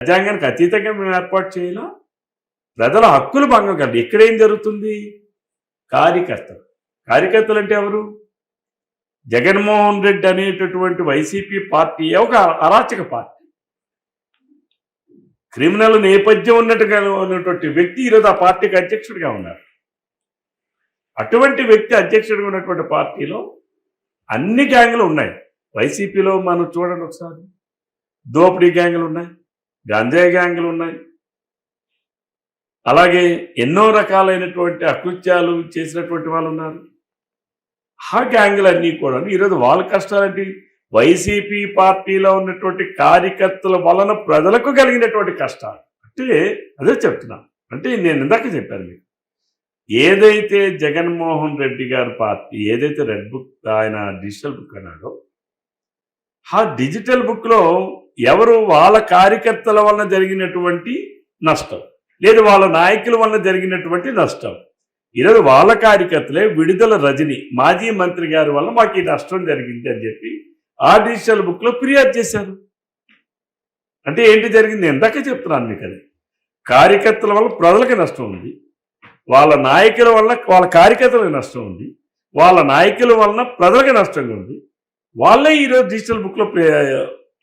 రాజ్యాంగానికి అతీతంగా మేము ఏర్పాటు చేయాలా. ప్రజల హక్కులు భంగం కాదు. ఎక్కడేం జరుగుతుంది? కార్యకర్తలు అంటే ఎవరు? జగన్మోహన్ రెడ్డి అనేటటువంటి వైసీపీ పార్టీ ఒక అరాచక పార్టీ, క్రిమినల్ నేపథ్యం ఉన్నటువంటి వ్యక్తి ఈరోజు ఆ పార్టీకి అధ్యక్షుడిగా ఉన్నారు. అటువంటి వ్యక్తి అధ్యక్షుడిగా ఉన్నటువంటి పార్టీలో అన్ని గ్యాంగులు ఉన్నాయి. వైసీపీలో మనం చూడండి ఒకసారి, దోపిడీ గ్యాంగులు ఉన్నాయి, గంజాయి గ్యాంగులు ఉన్నాయి, అలాగే ఎన్నో రకాలైనటువంటి అకృత్యాలు చేసినటువంటి వాళ్ళు ఉన్నారు. ఆ గ్యాంగులన్నీ కూడా ఈరోజు వాళ్ళ కష్టాలంటే వైసీపీ పార్టీలో ఉన్నటువంటి కార్యకర్తల వలన ప్రజలకు కలిగినటువంటి కష్టాలు. అంటే అదే చెప్తున్నాను. అంటే నేను ఇందాక చెప్పాను మీకు, ఏదైతే జగన్మోహన్ రెడ్డి గారి పార్టీ ఏదైతే రెడ్ బుక్ ఆయన డిజిటల్ బుక్ అన్నాడో, ఆ డిజిటల్ బుక్లో ఎవరు వాళ్ళ కార్యకర్తల వలన జరిగినటువంటి నష్టం, లేదు వాళ్ళ నాయకుల వలన జరిగినటువంటి నష్టం, ఈరోజు వాళ్ళ కార్యకర్తలే విడుదల రజని మాజీ మంత్రి గారి వల్ల మాకు ఈ నష్టం జరిగింది అని చెప్పి ఆ డిజిటల్ బుక్లో ఫిర్యాదు చేశారు. అంటే ఏంటి జరిగింది? ఎందాక చెప్తున్నాను మీకు. అది కార్యకర్తల వల్ల ప్రజలకు నష్టం ఉంది, వాళ్ళ నాయకుల వల్ల వాళ్ళ కార్యకర్తలకు నష్టం ఉంది, వాళ్ళ నాయకుల వలన ప్రజలకు నష్టంగా ఉంది. వాళ్ళే ఈరోజు డిజిటల్ బుక్లో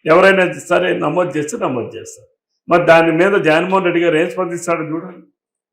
ఎవరైనా సరే నమోదు చేస్తారు. మరి దాని మీద జగన్మోహన్ రెడ్డి గారు ఏం స్పందిస్తాడో చూడాలి.